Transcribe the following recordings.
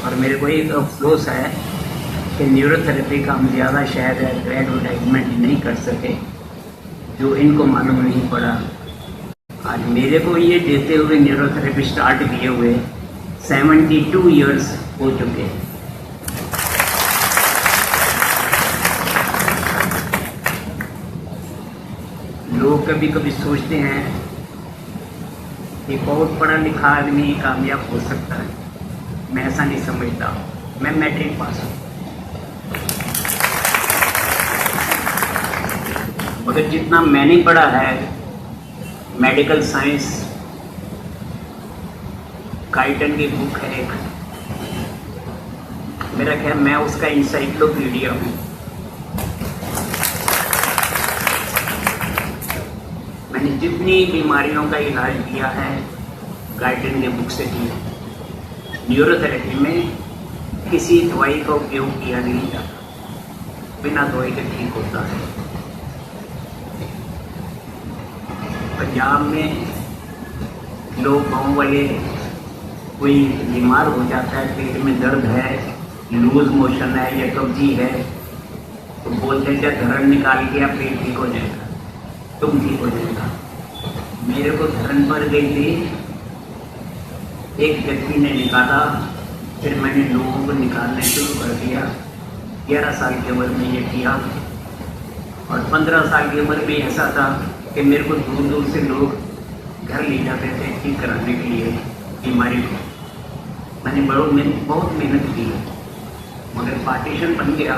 और मेरे को एक अफसोस है कि न्यूरोथेरेपी का हम ज़्यादा शायद एडवर्टाइजमेंट नहीं कर सके, जो इनको मालूम नहीं पड़ा। आज मेरे को ये देते हुए न्यूरोथेरेपी स्टार्ट किए हुए 72 ईयर्स हो चुके हैं। लोग कभी कभी सोचते हैं कि बहुत पढ़ा लिखा आदमी कामयाब हो सकता है, मैं ऐसा नहीं समझता। मैं मैट्रिक पास हूँ, मगर जितना मैंने पढ़ा है मेडिकल साइंस, गाइटन की बुक है एक, मेरा ख्याल मैं उसका इंसाइक्लोपीडिया हूँ। मैंने जितनी बीमारियों का इलाज किया है गाइटन के बुक से किया। न्यूरोथेरेपी में किसी दवाई का उपयोग किया नहीं जाता, बिना दवाई के ठीक होता है। पंजाब में लोग गाँव वाले कोई बीमार हो जाता है, पेट में दर्द है, लूज मोशन है या कब्जी है, तो बोलते हैं क्या धरण निकाल के आप पेट ठीक हो जाएगा, तुम ठीक हो जाएगा। मेरे को धरण पर गई थी, एक व्यक्ति ने निकाला, फिर मैंने लोगों को निकालने शुरू कर दिया। 11 साल की उम्र में ये किया, और 15 साल की उम्र में ऐसा था कि मेरे को दूर दूर से लोग घर ले जाते थे ठीक कराने के लिए बीमारी को। मैंने बहुत मेहनत की, मगर पार्टीशन बन गया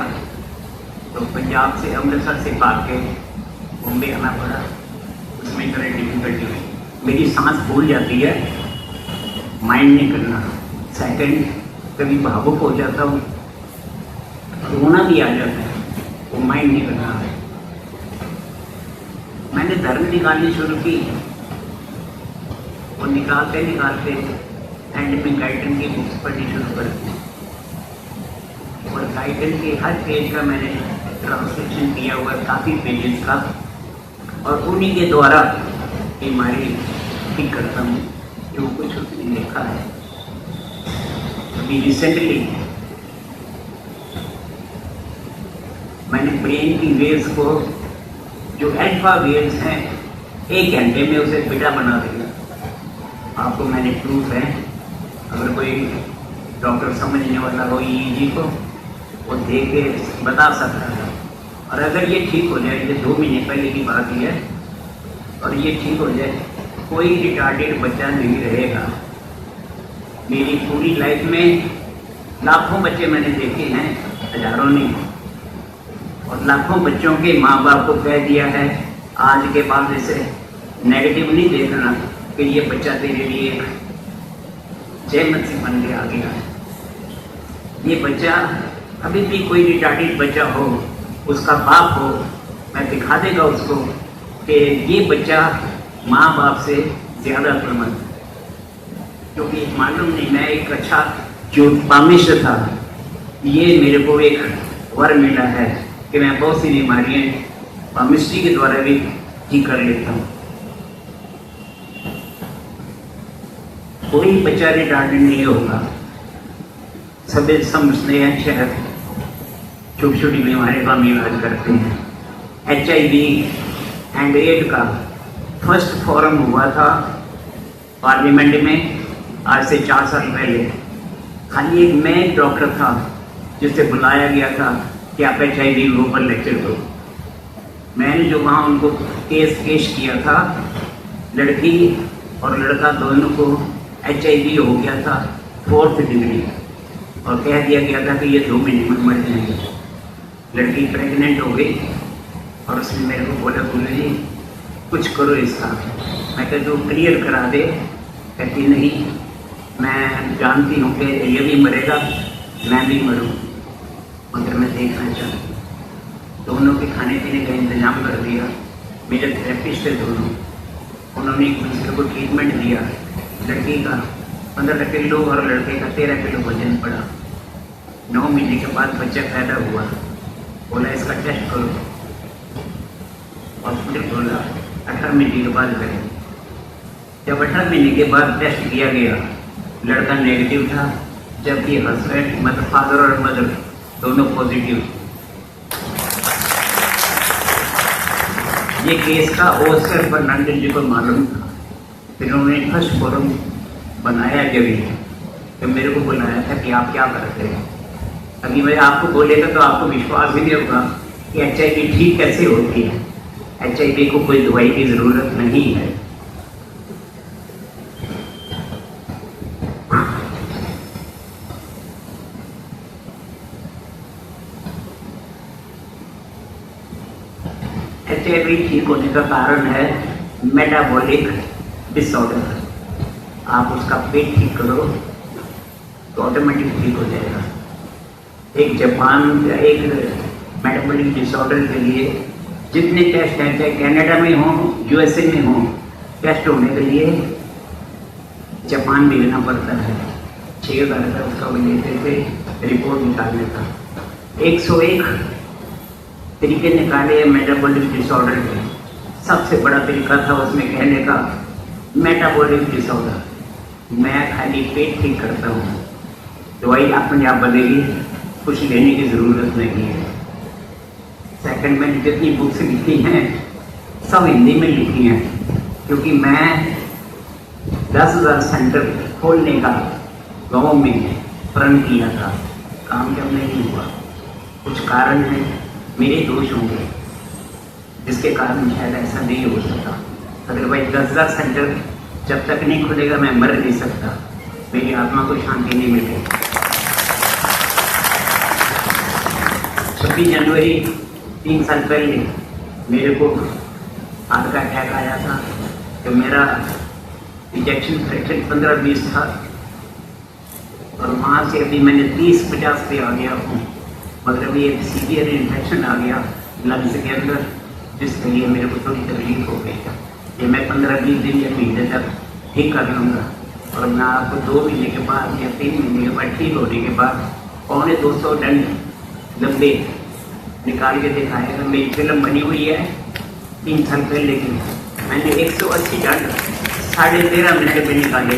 तो पंजाब से, अमृतसर से भाग के बॉम्बे आना पड़ा। उसमें थोड़ी डिफिकल्टी हुई, मेरी सांस भूल जाती है, माइंड नहीं करना। सेकंड, कभी भावुक हो जाता हूँ, रोना भी आ जाता है, वो माइंड नहीं करना है। मैंने धर्म निकालनी शुरू की, वो निकालते निकालते एंड में गाइडन की बुक्स पढ़नी शुरू कर दी, और गाइडन के हर पेज का मैंने ट्रांसलेशन किया हुआ काफ़ी पेजेस का, और उन्हीं के द्वारा बीमारी ठीक करता हूँ जो कुछ उसने लिखा है। अभी रिसेंटली मैंने ब्रेन की वेव्स को, जो अल्फा वेव्स हैं, 1 घंटे में उसे बीटा बना दिया। आपको मैंने प्रूफ है, अगर कोई डॉक्टर समझने वाला हो EEG को, वो देख के बता सकता है। और अगर ये ठीक हो जाए, ये 2 महीने पहले की बात ही है, और ये ठीक हो जाए, कोई रिटार्डेड बच्चा नहीं रहेगा। मेरी पूरी लाइफ में लाखों बच्चे मैंने देखे हैं, हजारों नहीं, और लाखों बच्चों के माँ बाप को कह दिया है आज के बाद इसे नेगेटिव नहीं देखना कि ये बच्चा तेरे लिए एक जहमत से बन के आ गया है। ये बच्चा अभी भी कोई रिटार्डेड बच्चा हो, उसका बाप हो, मैं दिखा देगा उसको कि ये बच्चा माँ बाप से ज़्यादा प्रमद, क्योंकि मालूम नहीं, मैं एक अच्छा जो पामिश था, ये मेरे को एक वर मिला है कि मैं बहुत सी बीमारियाँ पामिस्ट्री के द्वारा भी ठीक कर लेता हूँ। कोई बच्चा रिटार्डेड नहीं होगा, सभी समझते हैं शायद छोटी छोटी बीमारियों का हम इलाज करते हैं। HIV एंड एड का फर्स्ट फोरम हुआ था पार्लियामेंट में आज से 4 साल पहले। खाली एक मैं डॉक्टर था जिसे बुलाया गया था कि आप HIV के ऊपर लेक्चर दो। मैंने जो वहाँ उनको केस पेश किया था, लड़की और लड़का दोनों को HIV हो गया था 4th डिग्री, और कह दिया गया था कि ये 2 महीने में मर जाएंगे। लड़की प्रेग्नेंट हो गई, और उसने मेरे को बोला गुरु जी कुछ करो इसका। मैं कहती हूँ क्लियर करा दे। कहती नहीं, मैं जानती हूँ कि ये भी मरेगा, मैं भी मरूँ, मगर मैं देखना चाहती हूँ। दोनों के खाने पीने का इंतजाम कर दिया। मेरे थेरेपिस्ट है दोनों, उन्होंने एक दूसरे को ट्रीटमेंट दिया। लड़की का 15 किलो और लड़के का 13 किलो वजन पड़ा। 9 महीने के बाद बच्चा पैदा हुआ। बोला इसका टेस्ट करो, और फिर बोला 18 महीने के बाद करें। जब 18 महीने के बाद टेस्ट किया गया, लड़का नेगेटिव था, जबकि हस्बैंड मतलब फादर और मदर दोनों पॉजिटिव। ये केस का ओस्कर फर्नांडिस जी को मालूम था, फिर उन्होंने फर्स्ट फोरम बनाया जब तो मेरे को बुलाया था कि आप क्या करते हैं। अभी मैं आपको बोलेगा तो आपको विश्वास ही नहीं होगा कि HIV ठीक कैसे होती है। HIV को कोई दवाई की जरूरत नहीं है। HIV ठीक होने का कारण है मेटाबॉलिक डिसऑर्डर। आप उसका पेट ठीक करो तो ऑटोमेटिक ठीक हो जाएगा। एक जापान का एक मेटाबॉलिक डिसऑर्डर के लिए जितने टेस्ट हैं, चाहे कनाडा में हो USA में हो, टेस्ट होने के लिए जापान भेजना पड़ता है। 6,000 का उसका वो लेते थे रिपोर्ट निकालने का। 101 तरीके निकाले मेटाबॉलिक डिसऑर्डर के। सबसे बड़ा तरीका था उसमें कहने का मेटाबॉलिक डिसऑर्डर। मैं खाली पेट ठीक करता हूँ, दवाई अपने आप बनेगी, कुछ लेने की ज़रूरत नहीं है। सेकंड, मैंने जितनी बुक्स लिखी हैं सब हिंदी में लिखी हैं, क्योंकि मैं 10,000 सेंटर खोलने का गाँव में प्रण किया था, काम जब नहीं हुआ। कुछ कारण है, मेरे दोष होंगे जिसके कारण शायद ऐसा नहीं हो सकता। अदरवाइज 10,000 सेंटर जब तक नहीं खुलेगा मैं मर नहीं सकता, मेरी आत्मा को शांति नहीं मिलेगी। 26 जनवरी 3 साल पहले मेरे को हार्ट का अटैक आया था, तो मेरा इंजेक्शन फ्रैक्चर 15-20 था, और वहाँ से अभी मैंने 30-50 पे आ गया हूँ। मतलब ये सीवियर इन्फेक्शन आ गया लंग्स के अंदर, जिसके लिए मेरे को थोड़ी तकलीफ हो गई। ये मैं 15-20 दिन या महीने तक ठीक कर लूँगा, और मैं आपको 2 महीने के बाद या 3 महीने के बाद ठीक होने के बाद 250 टन लंबे निकाल के दिखाएगा। मेरी फिल्म बनी हुई है 3 साल पहले की, मैंने 180 टन 13.5 मिनट में निकाले।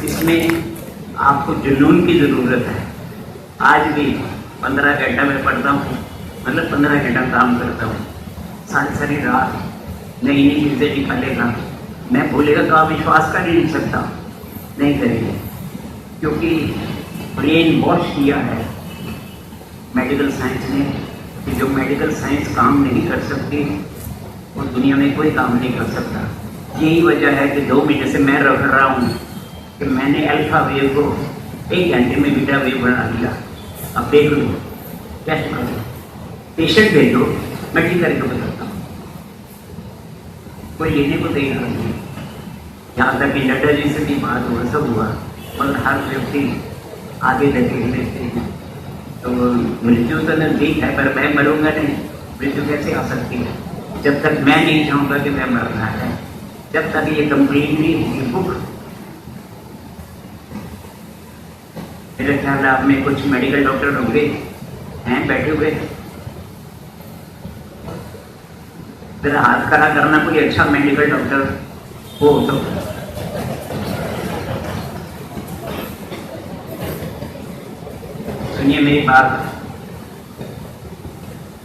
इसमें आपको जुनून की ज़रूरत है। आज भी 15 घंटा मैं पढ़ता हूँ, मतलब 15 घंटा काम करता हूँ, सारी रात नई नई चीज़ें निकालेगा। मैं बोलेगा तो आप विश्वास कर ही नहीं सकता, नहीं करेंगे, क्योंकि ब्रेन वॉश किया है मेडिकल साइंस ने कि जो मेडिकल साइंस काम नहीं कर सकती वो दुनिया में कोई काम नहीं कर सकता। यही वजह है कि 2 महीने से मैं रख रहा हूँ कि मैंने अल्फा वेव को 1 घंटे में बीटा वेव बना दिया। अब देख लो, टेस्ट कर लो, पेशेंट भेजो, मैं ठीक करके बताता हूँ। कोई लेने को तैयार नहीं। यहाँ तक कि नड्डा जी से भी बात हुआ, सब हुआ, मगर हर व्यक्ति आगे लगे लेते हैं। तो मृत्यु तो नजदीक है, पर मैं मरूंगा नहीं। मृत्यु कैसे आ सकती है जब तक मैं नहीं चाहूँगा कि मैं मरना है, जब तक ये कंप्लीटली बुक। मेरे ख्याल आप में कुछ मेडिकल डॉक्टर होंगे हैं बैठे हुए, जरा हाथ खड़ा करना कोई अच्छा मेडिकल डॉक्टर हो तो। सुनिए मेरी बात,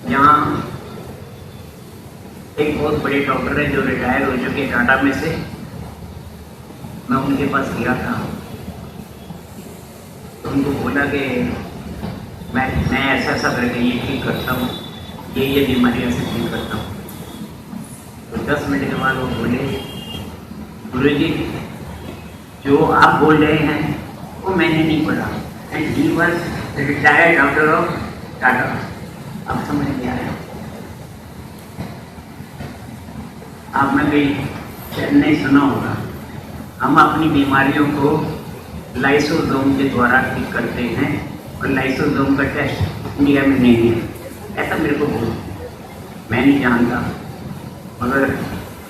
यहाँ एक बहुत बड़े डॉक्टर है जो रिटायर हो चुके टाटा में से। मैं उनके पास गया था, तो उनको बोला कि मैं ऐसा करके ये ठीक करता हूँ, ये बीमारियाँ से ठीक करता हूँ। तो 10 मिनट के बाद वो बोले, गुरुजी जो आप बोल रहे हैं वो मैंने नहीं पढ़ा, and he was retired doctor of Tata. अब समझ में आया। आपने भी चेन्नई सुना होगा, हम अपनी बीमारियों को लाइसोसोम के द्वारा ठीक करते हैं, और लाइसोसोम का टेस्ट इंडिया में नहीं है। ऐसा मेरे को बोल, मैं नहीं जानता, मगर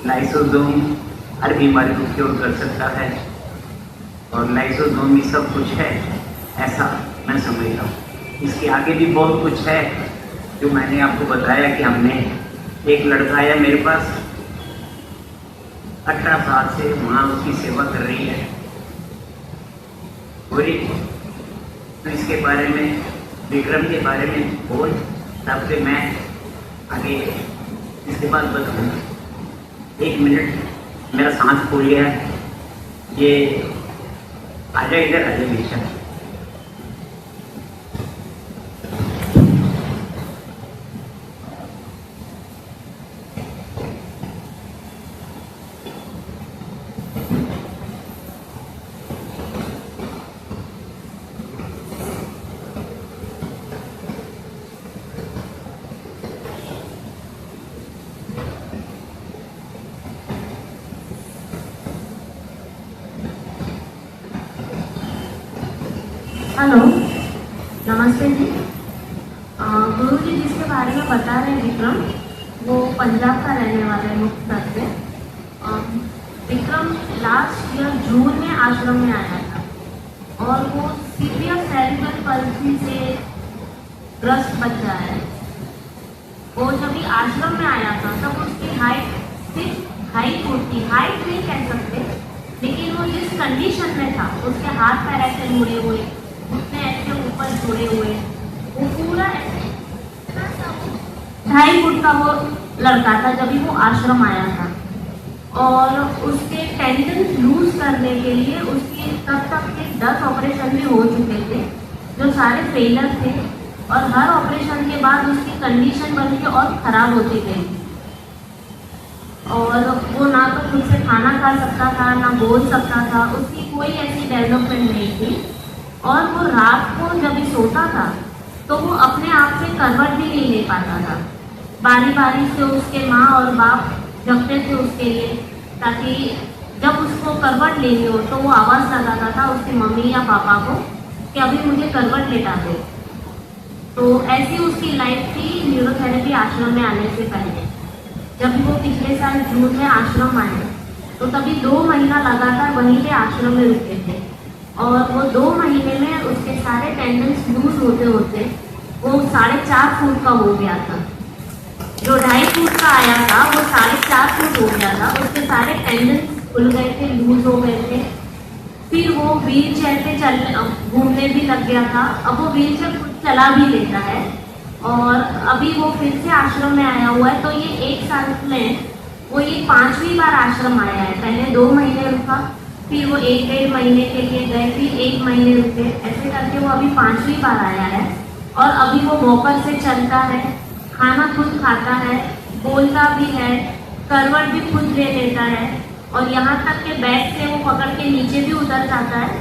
लाइसोसोम हर बीमारी को क्योर कर सकता है, और लाइसोसोम में सब कुछ है, ऐसा मैं समझता हूँ। इसके आगे भी बहुत कुछ है जो मैंने आपको बताया कि हमने, एक लड़का आया मेरे पास, 18 साल से वहाँ उसकी सेवा कर रही है। पूरी तो इसके बारे में, विक्रम के बारे में बोल, तब से मैं आगे इसके बाद बताऊँगा। 1 मिनट, मेरा सांस फूल गया है। ये आजा, इधर आजा बेशक। हेलो, नमस्ते जी। गुरु जी जिसके बारे में बता रहे हैं विक्रम, वो पंजाब का रहने वाला है मुक्तसर से। विक्रम लास्ट ईयर जून में आश्रम में आया था और वो सीवियर सेरिब्रल पल्सी से ग्रस्त बच्चा है। वो जब भी आश्रम में आया था तब उसकी हाइट सिर्फ 2.5 फुट थी। हाइट नहीं कह सकते, लेकिन वो जिस कंडीशन में था, उसके हाथ पैर ऐसे मुड़े हुए, उसने ऐसे ऊपर जुड़े हुए, वो पूरा 2.5 फुट का वो लड़का था जब भी वो आश्रम आया था। और उसके टेंडेंस लूज करने के लिए उसकी तब तक के 10 ऑपरेशन भी हो चुके थे, जो सारे फेलर थे। और हर ऑपरेशन के बाद उसकी कंडीशन बन के और ख़राब होती गई। और वो ना तो खुद से खाना खा सकता था, ना बोल सकता था, उसकी कोई ऐसी डेवलपमेंट नहीं थी। और वो रात को जब भी सोता था तो वो अपने आप से करवट भी नहीं ले पाता था। बारी बारी से उसके माँ और बाप जगते थे उसके लिए, ताकि जब उसको करवट लेनी हो तो वो आवाज़ लगाता था उसकी मम्मी या पापा को कि अभी मुझे करवट लेटा दो। तो ऐसी उसकी लाइफ थी न्यूरोथेरेपी आश्रम में आने से पहले। जब वो पिछले साल जून में आश्रम आए तो तभी 2 महीना लगातार वहीं पे आश्रम में रुके थे। और वो 2 महीने में उसके सारे टेंडेंस लूज होते होते वो 4.5 फुट का हो गया था। जो 2.5 फुट का आया था वो 4.5 फुट हो गया था। उसके सारे टेंडेंस खुल गए थे, लूज हो गए थे। फिर वो व्हील चेयर पे घूमने भी लग गया था। अब वो व्हील चेयर खुद चला भी लेता है। और अभी वो फिर से आश्रम में आया हुआ है। तो ये 1 साल में वो ये 5वीं बार आश्रम आया है। पहले 2 महीने रुका, फिर वो 1-1.5 महीने के लिए गए, फिर 1 महीने रुके, ऐसे करके वो अभी 5वीं बार आया है। और अभी वो वॉकर से चलता है, खाना खुद खाता है, बोलता भी है, करवट भी खुद ले लेता है। और यहाँ तक के बेड से वो पकड़ के नीचे भी उतर जाता है,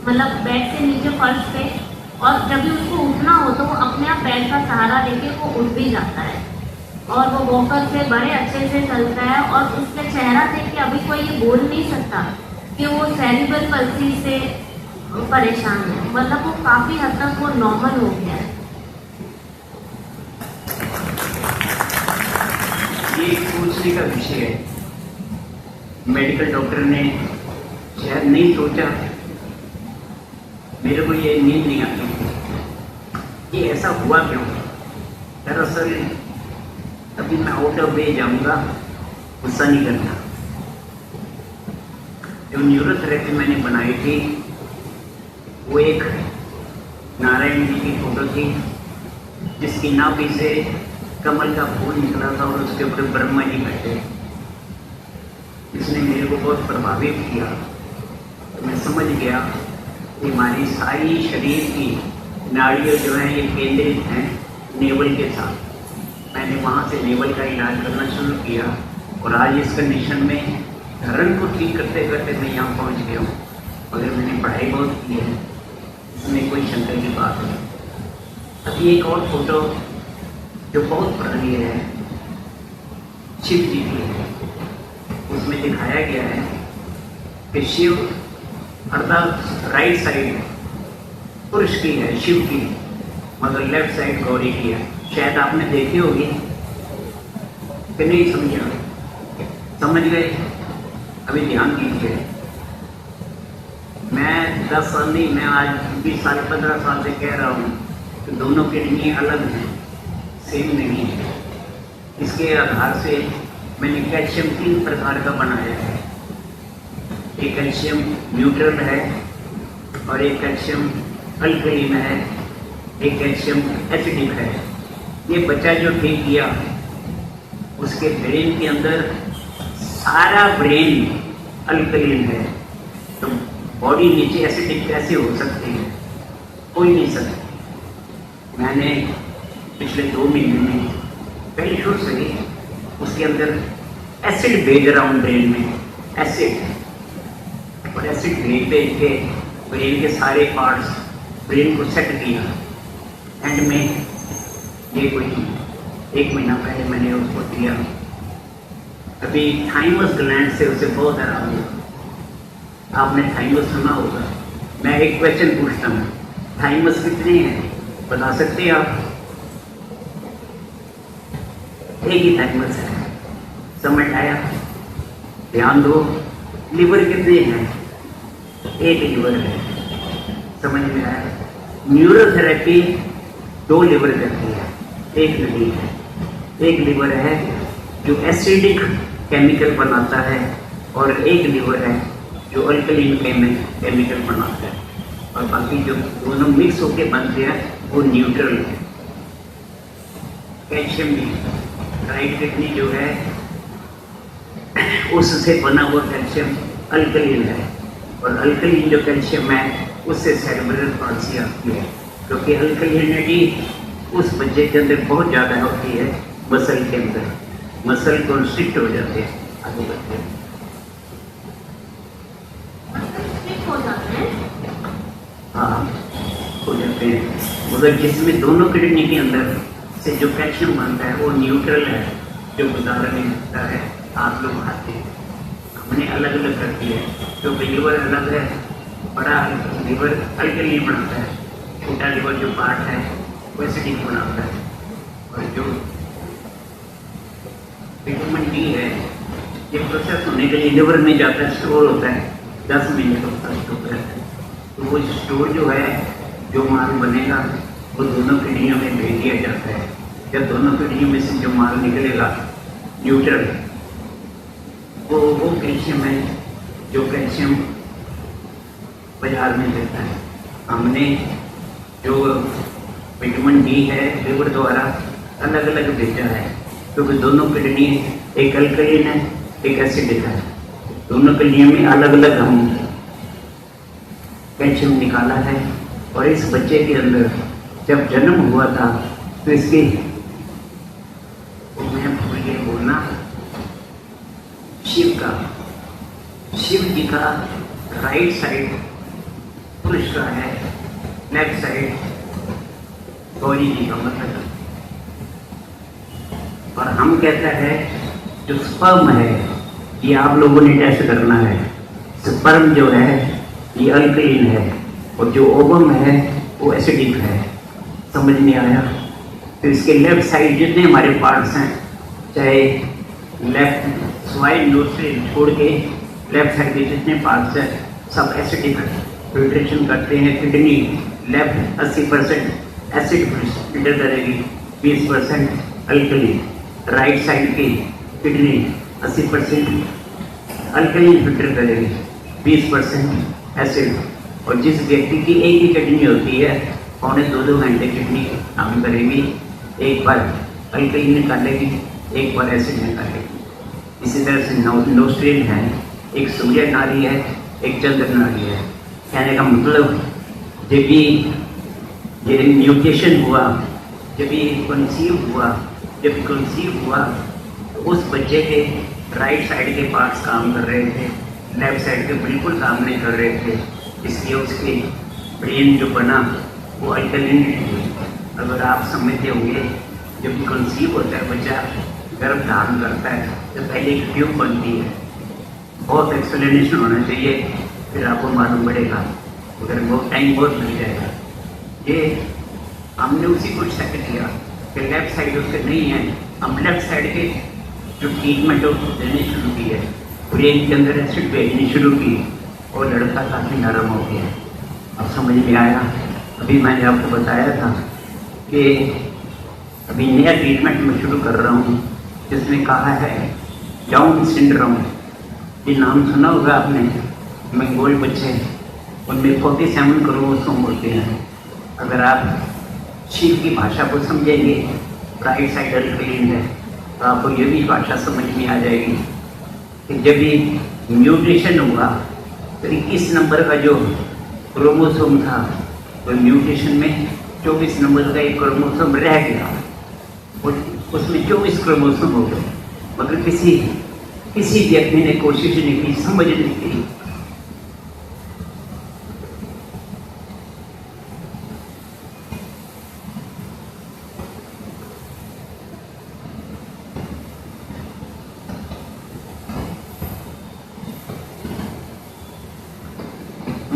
मतलब बेड से नीचे फर्श पे। और जब भी उसको उठना हो तो वो अपने आप बेड का सहारा लेके वो उठ भी जाता है। और वो वॉकर से बड़े अच्छे से चलता है। और उसका चेहरा देख के अभी कोई ये बोल नहीं सकता कि वो सेरिब्रल पल्सी से परेशान है। मतलब वो काफ़ी हद तक वो नॉर्मल हो गया है। ये सोचने का विषय है। मेडिकल डॉक्टर ने शायद नहीं सोचा, मेरे को ये नींद नहीं आती, ये ऐसा हुआ क्यों। दरअसल अभी मैं आउट ऑफ वे जाऊंगा, गुस्सा नहीं करना। जो न्यूरोथेरेपी मैंने बनाई थी वो एक नारायण जी की फोटो थी, जिसकी नाभि से कमल का फूल निकला था और उसके ऊपर ब्रह्मा जी बैठे। इसने मेरे को बहुत प्रभावित किया। तो मैं समझ गया कि हमारी सारी शरीर की नाड़ियाँ जो हैं ये केंद्रित हैं नेवल के साथ। मैंने वहाँ से नेवल का इलाज करना शुरू किया और आज इस कंडीशन में धरण को ठीक करते करते मैं यहाँ पहुँच गया हूँ। मगर मैंने पढ़ाई बहुत की है, इसमें कोई शंका की बात नहीं। अभी एक और फोटो जो बहुत पुरानी है, शिव जी की है। उसमें दिखाया गया है कि शिव अर्थात राइट साइड पुरुष की है, शिव की, मगर लेफ्ट साइड गौरी की है। शायद आपने देखी होगी कि नहीं समझा, समझ गए? अभी ध्यान दीजिए। मैं 10 साल नहीं, मैं आज 20 साल 15 साल से कह रहा हूँ कि दोनों किडनी अलग हैं, सेम नहीं है। इसके आधार से मैंने कैल्शियम 3 प्रकार का बनाया है। एक कैल्शियम न्यूट्रल है और एक कैल्शियम अल्कलीन है, एक कैल्शियम एसिडिक है। ये बच्चा जो ठीक किया उसके ब्रेन के अंदर सारा ब्रेन अल्कलीन है, तो बॉडी नीचे एसिडिक कैसे हो सकती है? कोई नहीं सकती। मैंने पिछले 2 महीने में पहले शुरू से ही उसके अंदर एसिड भेज रहा हूँ ब्रेन में, एसिड, और एसिड भेज के ब्रेन के सारे पार्ट्स ब्रेन को सेट किया। एंड में ये कोई 1 महीना पहले मैंने उसको दिया। अभी थाइमस ग्लैंड से उसे बहुत आराम हुआ। आपने थाइमस सुना होगा। मैं एक क्वेश्चन पूछता हूँ, थाइमस कितने हैं बता सकते हैं आप? एक ही थाइमस है, समझ आया? ध्यान दो। लिवर कितने हैं? एक लिवर है, समझ में आया? न्यूरोथेरेपी 2 लिवर करती है, एक नहीं है। एक लिवर है जो एसिडिक केमिकल बनाता है और एक लिवर है जो अल्कलीन केमिकल बनाता है, और बाकी जो दोनों मिक्स होकर बनते हैं वो न्यूट्रल है। कैल्शियम भी राइट किडनी जो है उससे बना हुआ कैल्शियम अल्कलीन है, और अल्कलीन जो कैल्शियम है उससे सेरेब्रल पाल्सी आती है, क्योंकि अल्कलिनिटी उस बच्चे के अंदर बहुत ज़्यादा होती है। मसल के अंदर मसल कॉन्स्ट्रिक्ट हो जाते हैं, आगे बढ़ते हैं। हो जाते हैं? हाँ, हो जाते हैं। मगर जिसमें दोनों किडनी के अंदर से जो कैल्शियम बनता है वो न्यूट्रल है, जो गुजारा नहीं सकता है। आप लोग खाते हैं, हमने अलग अलग कर दिया है। जो लिवर अलग है, बड़ा लिवर अल्कलीन बनाता है, छोटा लिवर जो पार्ट है वो एसिडिक बनाता है, और जो विटामिन डी है ये प्रोसेस होने के लिए लिवर में जाता है, स्टोर होता है, 10 महीने तक स्टोर रहता है। तो वो स्टोर जो है, जो माल बनेगा वो दोनों किडनियों में भेज दिया जाता है। जब दोनों किडनियों में से जो माल निकलेगा न्यूट्रल, वो कैल्शियम है जो कैल्शियम बाजार में देता है। हमने जो विटामिन डी है लिवर द्वारा अलग अलग भेजा है, क्योंकि दोनों किडनी एक अल्कलीन है एक एसिडिक है, दोनों किडनियों में अलग अलग हम कैल्शियम निकाला है। और इस बच्चे के अंदर जब जन्म हुआ था तो इसके, मैं भूल गया बोलना, शिव जी का राइट साइड पुरुष का है, लेफ्ट साइड गौरी जी का मतलब। और हम कहते हैं जो स्पर्म है ये आप लोगों ने टेस्ट करना है। स्पर्म जो है ये अल्कलीन है और जो ओवम है वो एसिडिक है। समझ में आया? तो इसके लेफ्ट साइड जितने हमारे पार्ट्स हैं, चाहे लेफ्ट स्वाइल नोस्ट्रिल छोड़ के लेफ्ट साइड के जितने पार्ट्स हैं सब एसिडिक फिल्ट्रेशन करते हैं। किडनी लेफ्ट 80% एसिड फिल्टर करेगी, 20% अल्कलीन। राइट साइड की किडनी 80% अल्कलीन फिल्टर करेगी, 20% एसिड। और जिस व्यक्ति की एक ही किडनी होती है, 2.25 घंटे किडनी काम करेगी, एक बार अल्कलीन निकालेगी, एक बार एसिड निकालेगी। इसी तरह से नोस्ट्रिल है, एक सूर्य नाड़ी है, एक चंद्र नाड़ी है। कहने का मतलब जब भी ये म्यूटेशन हुआ, जब ये कंसीव हुआ तो उस बच्चे के राइट साइड के पार्ट्स काम कर रहे थे, लेफ्ट साइड के बिल्कुल काम नहीं कर रहे थे, इसलिए उसके ब्रेन जो बना वो अल्कलीन हुई। अगर आप समझते होंगे जब कंसीव होता है बच्चा, गर्भ धारण करता है तो पहले एक ट्यूब बनती है। बहुत एक्सप्लेनेशन होना चाहिए, फिर आपको मालूम पड़ेगा, उधर बहुत टाइम बहुत लग जाएगा। ये हमने उसी को सेट किया कि लेफ्ट साइड उसके नहीं है, हम लेफ्ट साइड के जो ट्रीटमेंट है उसको देने शुरू की है, ब्रेन के अंदर एसिड भेजनी शुरू की और लड़का काफ़ी नरम हो गया। अब समझ में आया? अभी मैंने आपको बताया था कि अभी नया ट्रीटमेंट मैं शुरू कर रहा हूँ जिसमें कहा है डाउन सिंड्रोम, ये नाम सुना होगा आपने, मंगोल बच्चे, उनमें 47 क्रोमोसोम होते हैं। अगर आप शील की भाषा को समझेंगे, राइट साइड अल्कलीन है, तो आपको ये भी भाषा समझ में आ जाएगी कि जब ये म्यूटेशन हुआ तो 21 नंबर का जो क्रोमोसोम था, तो म्यूटेशन में 24 नंबर का एक क्रोमोसोम रह गया, उसमें 24 क्रोमोसोम हो गए। मगर किसी व्यक्ति ने कोशिश नहीं की, समझ नहीं की।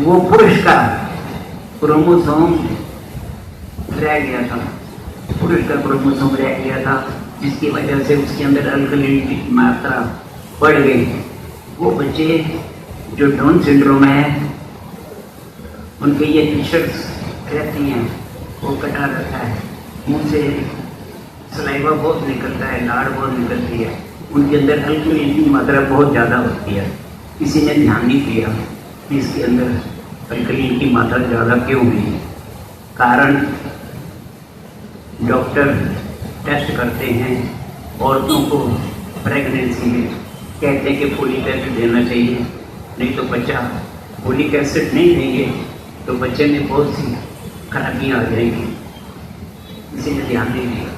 वो पुरुष का क्रोमोसोम रह गया था, पुरुष का क्रोमोसोम रह गया था, जिसकी वजह से उसके अंदर अल्कलीन की मात्रा बढ़ गई। वो बच्चे जो डाउन सिंड्रोम है, उनके ये टी-शर्ट्स रहती हैं, वो कटा रहता है, मुंह से सलाइवा बहुत निकलता है, लाड़ बहुत निकलती है, उनके अंदर अल्कलीन की मात्रा बहुत ज़्यादा होती है। किसी ने ध्यान नहीं दिया कि इसके अंदर अल्कलीन की मात्रा ज़्यादा क्यों हुई। कारण डॉक्टर टेस्ट करते हैं, औरतों को प्रेगनेंसी में कहते हैं कि फोलिक एसिड देना चाहिए, नहीं तो बच्चा, फोलिक एसिड नहीं देंगे तो बच्चे में बहुत सी खराबियाँ आ जाएंगी। किसी ने ध्यान नहीं दिया।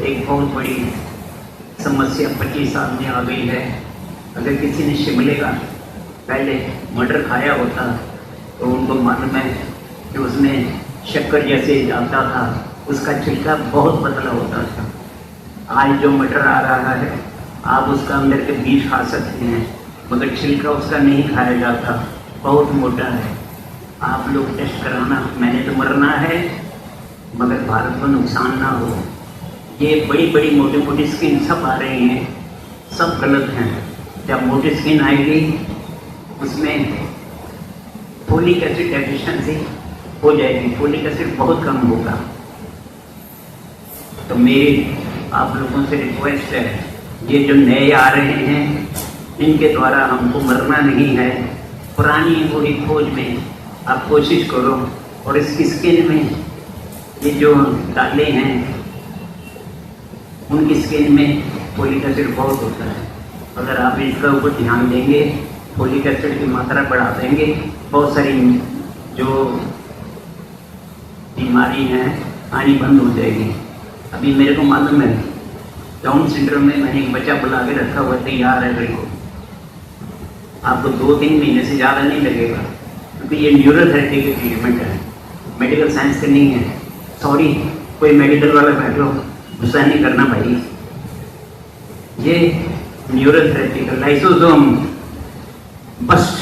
एक बहुत बड़ी समस्या 25 साल में आ गई है। अगर किसी ने शिमले का पहले मटर खाया होता तो उनको मालूम है कि उसमें शक्कर जैसे जाता था, उसका छिलका बहुत पतला होता था। आज जो मटर आ रहा है, आप उसका अंदर के बीज खा सकते हैं, मगर छिलका उसका नहीं खाया जाता, बहुत मोटा है। आप लोग टेस्ट कराना, मैंने तो मरना है मगर भारत को नुकसान ना हो। ये बड़ी बड़ी मोटी मोटी स्किन सब आ रही हैं, सब गलत हैं। जब मोटी स्किन आएगी उसमें फोलिक एसिड डेफिशिएंसी हो जाएगी, फोलिक एसिड बहुत कम होगा। तो मेरी आप लोगों से रिक्वेस्ट है, ये जो नए आ रहे हैं इनके द्वारा हमको मरना नहीं है। पुरानी पूरी खोज में आप कोशिश करो, और इसकी स्किन में ये जो दाले हैं उनकी स्किन में फोलिक एसिड बहुत होता है। अगर आप इसका ऊपर ध्यान देंगे, फोलिक एसिड की मात्रा बढ़ा देंगे, बहुत सारी जो बीमारी हैं आनी बंद हो जाएगी। अभी मेरे को मालूम है डाउन सिंड्रोम में मैंने एक बच्चा बुला के रखा हुआ, तैयार है। मेरे को आपको 2-3 महीने से ज़्यादा नहीं लगेगा, क्योंकि ये न्यूरोथेरेपी की ट्रीटमेंट है, मेडिकल साइंस का नहीं है। सॉरी, कोई मेडिकल वाला बैठो, गुस्सा नहीं करना भाई। ये न्यूरोथेरेपी का लाइसोसोम बस्ट,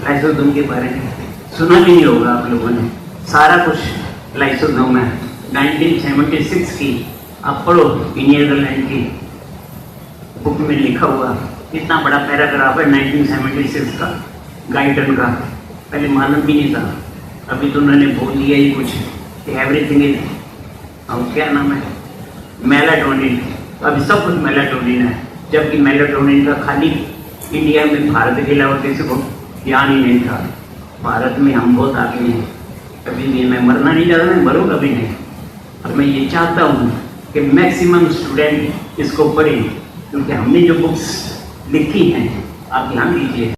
लाइसोसोम के बारे में सुना भी नहीं होगा आप लोगों ने। सारा कुछ लाइसोसोम है। 1976 की आप पढ़ो, नीदरलैंड की बुक में लिखा हुआ इतना बड़ा पैराग्राफ है 1976 का, गाइडन का। पहले मालूम भी नहीं था, अभी तो उन्होंने बोल दिया ही कुछ कि एवरीथिंग इज, और क्या नाम है, मेलाटोनिन। अभी सब कुछ मेलाटोनिन है, जबकि मेलाटोनिन का खाली इंडिया में, भारत के अलावा किसी को ज्ञान ही नहीं था। भारत में हम बहुत आगे हैं। कभी भी मैं मरना नहीं चाहता, मैं मरूँ कभी नहीं। और मैं ये चाहता हूँ कि मैक्सिमम स्टूडेंट इसको पढ़ें, क्योंकि हमने जो बुक्स लिखी हैं, आप ध्यान दीजिए,